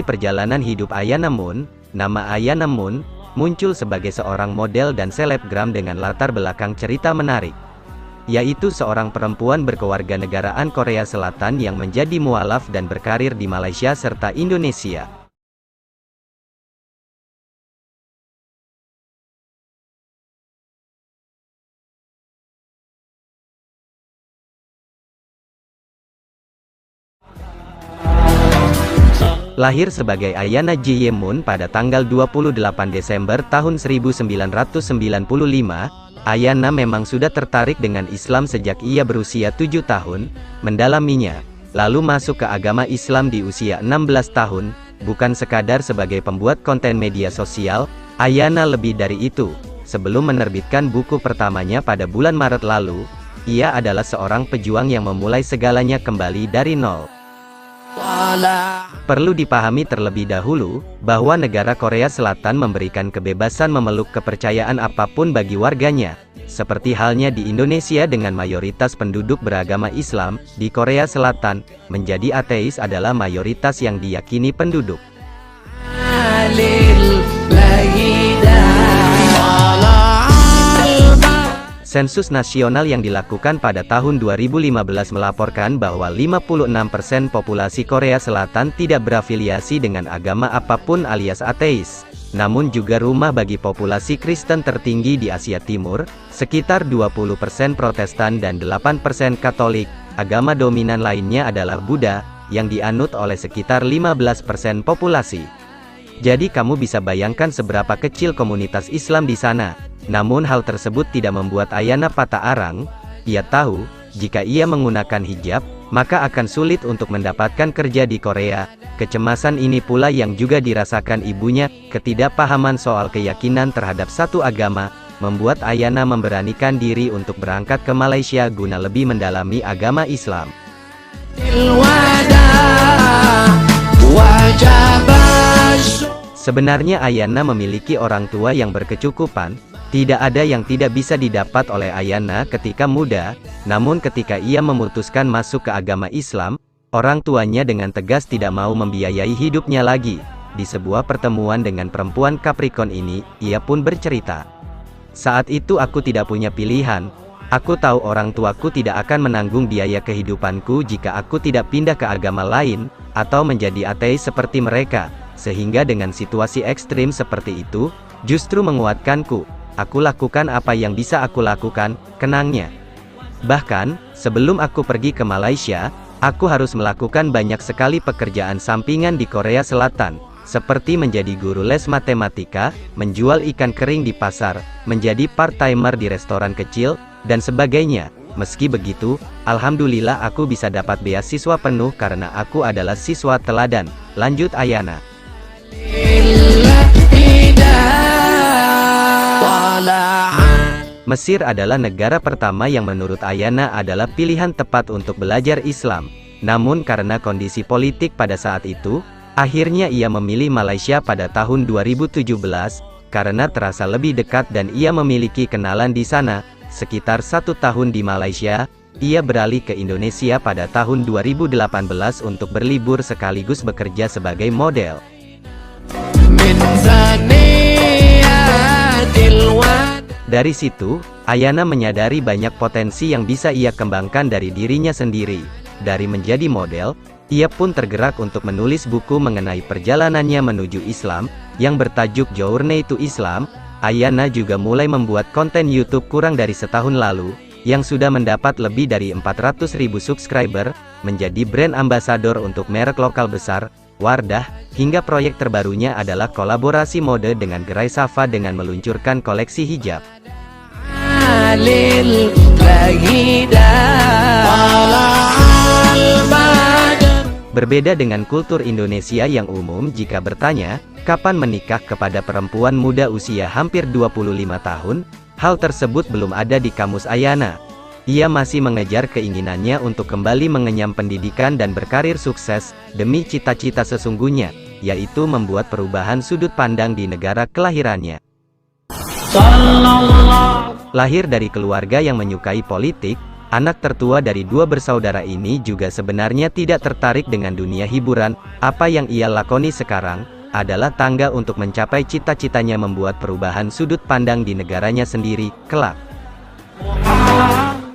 Perjalanan hidup Ayana Moon. Nama Ayana Moon muncul sebagai seorang model dan selebgram dengan latar belakang cerita menarik, yaitu seorang perempuan berkewarganegaraan Korea Selatan yang menjadi mualaf dan berkarir di Malaysia serta Indonesia. Lahir sebagai Ayana Ji-ye Moon pada tanggal 28 Desember tahun 1995, Ayana memang sudah tertarik dengan Islam sejak ia berusia 7 tahun, mendalaminya, lalu masuk ke agama Islam di usia 16 tahun, bukan sekadar sebagai pembuat konten media sosial, Ayana lebih dari itu. Sebelum menerbitkan buku pertamanya pada bulan Maret lalu, ia adalah seorang pejuang yang memulai segalanya kembali dari nol. Perlu dipahami terlebih dahulu, bahwa negara Korea Selatan memberikan kebebasan memeluk kepercayaan apapun bagi warganya. Seperti halnya di Indonesia dengan mayoritas penduduk beragama Islam, di Korea Selatan, menjadi ateis adalah mayoritas yang diyakini penduduk. Sensus nasional yang dilakukan pada tahun 2015 melaporkan bahwa 56% populasi Korea Selatan tidak berafiliasi dengan agama apapun alias ateis. Namun juga rumah bagi populasi Kristen tertinggi di Asia Timur, sekitar 20% Protestan dan 8% Katolik. Agama dominan lainnya adalah Buddha, yang dianut oleh sekitar 15% populasi. Jadi kamu bisa bayangkan seberapa kecil komunitas Islam di sana. Namun hal tersebut tidak membuat Ayana patah arang. Ia tahu, jika ia menggunakan hijab, maka akan sulit untuk mendapatkan kerja di Korea. Kecemasan ini pula yang juga dirasakan ibunya. Ketidakpahaman soal keyakinan terhadap satu agama, membuat Ayana memberanikan diri untuk berangkat ke Malaysia guna lebih mendalami agama Islam. Sebenarnya Ayana memiliki orang tua yang berkecukupan. Tidak ada yang tidak bisa didapat oleh Ayana ketika muda, namun ketika ia memutuskan masuk ke agama Islam, orang tuanya dengan tegas tidak mau membiayai hidupnya lagi. Di sebuah pertemuan dengan perempuan Capricorn ini, ia pun bercerita, "Saat itu aku tidak punya pilihan. Aku tahu orang tuaku tidak akan menanggung biaya kehidupanku jika aku tidak pindah ke agama lain, atau menjadi ateis seperti mereka. Sehingga dengan situasi ekstrim seperti itu, justru menguatkanku. Aku lakukan apa yang bisa aku lakukan," kenangnya. Bahkan, sebelum aku pergi ke Malaysia, aku harus melakukan banyak sekali pekerjaan sampingan di Korea Selatan, seperti menjadi guru les matematika, menjual ikan kering di pasar, menjadi part-timer di restoran kecil, dan sebagainya. Meski begitu, alhamdulillah aku bisa dapat beasiswa penuh karena aku adalah siswa teladan, lanjut Ayana. Mesir adalah negara pertama yang menurut Ayana adalah pilihan tepat untuk belajar Islam. Namun karena kondisi politik pada saat itu, akhirnya ia memilih Malaysia pada tahun 2017, karena terasa lebih dekat dan ia memiliki kenalan di sana. Sekitar 1 tahun di Malaysia, ia beralih ke Indonesia pada tahun 2018 untuk berlibur sekaligus bekerja sebagai model. Dari situ, Ayana menyadari banyak potensi yang bisa ia kembangkan dari dirinya sendiri. Dari menjadi model, ia pun tergerak untuk menulis buku mengenai perjalanannya menuju Islam, yang bertajuk Journey to Islam. Ayana juga mulai membuat konten YouTube kurang dari setahun lalu, yang sudah mendapat lebih dari 400.000 subscriber, menjadi brand ambassador untuk merek lokal besar, Wardah, hingga proyek terbarunya adalah kolaborasi mode dengan Gerai Safa dengan meluncurkan koleksi hijab. Berbeda dengan kultur Indonesia yang umum jika bertanya, kapan menikah kepada perempuan muda usia hampir 25 tahun, hal tersebut belum ada di kamus Ayana. Ia masih mengejar keinginannya untuk kembali mengenyam pendidikan dan berkarir sukses, demi cita-cita sesungguhnya, yaitu membuat perubahan sudut pandang di negara kelahirannya. Lahir dari keluarga yang menyukai politik, Anak tertua dari dua bersaudara ini juga sebenarnya tidak tertarik dengan dunia hiburan. Apa yang ia lakoni sekarang adalah tangga untuk mencapai cita-citanya membuat perubahan sudut pandang di negaranya sendiri, kelak.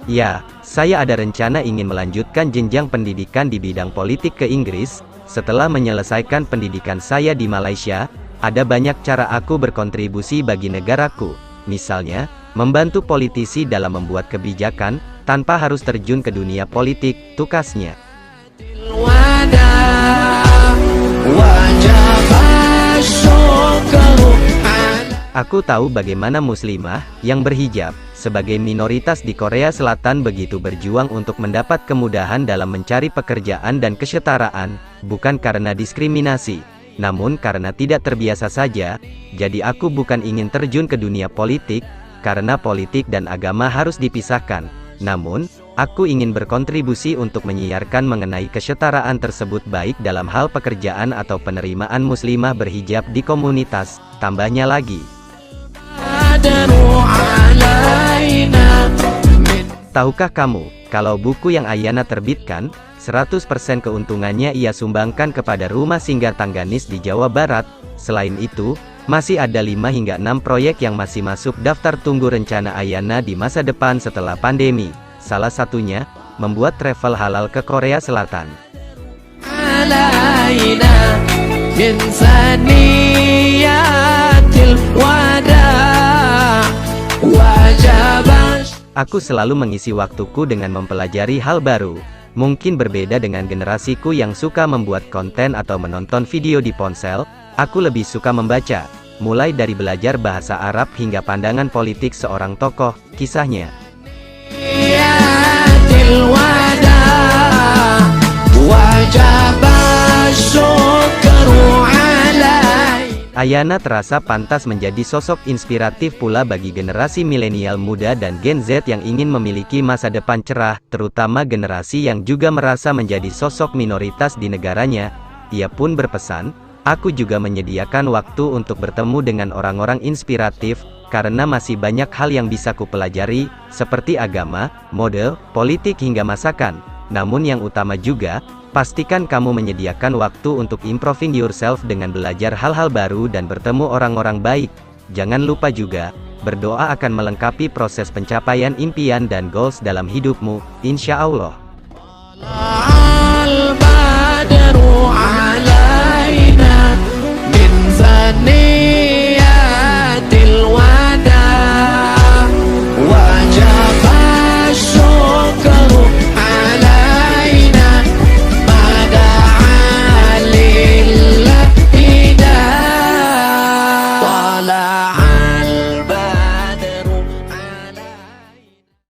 Ya, saya ada rencana ingin melanjutkan jenjang pendidikan di bidang politik ke Inggris. Setelah menyelesaikan pendidikan saya di Malaysia, ada banyak cara aku berkontribusi bagi negaraku. Misalnya, membantu politisi dalam membuat kebijakan, tanpa harus terjun ke dunia politik, tukasnya. Aku tahu bagaimana muslimah, yang berhijab, sebagai minoritas di Korea Selatan begitu berjuang untuk mendapat kemudahan dalam mencari pekerjaan dan kesetaraan, bukan karena diskriminasi, namun karena tidak terbiasa saja. Jadi aku bukan ingin terjun ke dunia politik, karena politik dan agama harus dipisahkan. Namun, aku ingin berkontribusi untuk menyiarkan mengenai kesetaraan tersebut baik dalam hal pekerjaan atau penerimaan muslimah berhijab di komunitas, tambahnya lagi. Tahukah kamu, kalau buku yang Ayana terbitkan, 100% keuntungannya ia sumbangkan kepada rumah singgah Tangganis di Jawa Barat. Selain itu, masih ada 5 hingga 6 proyek yang masih masuk daftar tunggu rencana Ayana di masa depan setelah pandemi. Salah satunya, membuat travel halal ke Korea Selatan. Aku selalu mengisi waktuku dengan mempelajari hal baru. Mungkin berbeda dengan generasiku yang suka membuat konten atau menonton video di ponsel, aku lebih suka membaca. Mulai dari belajar bahasa Arab hingga pandangan politik seorang tokoh, kisahnya. Ayana terasa pantas menjadi sosok inspiratif pula bagi generasi milenial muda dan Gen Z yang ingin memiliki masa depan cerah, terutama generasi yang juga merasa menjadi sosok minoritas di negaranya. Ia pun berpesan, "Aku juga menyediakan waktu untuk bertemu dengan orang-orang inspiratif, karena masih banyak hal yang bisa kupelajari, seperti agama, mode, politik hingga masakan. Namun yang utama juga, pastikan kamu menyediakan waktu untuk improving yourself dengan belajar hal-hal baru dan bertemu orang-orang baik. Jangan lupa juga, berdoa akan melengkapi proses pencapaian impian dan goals dalam hidupmu, insya Allah."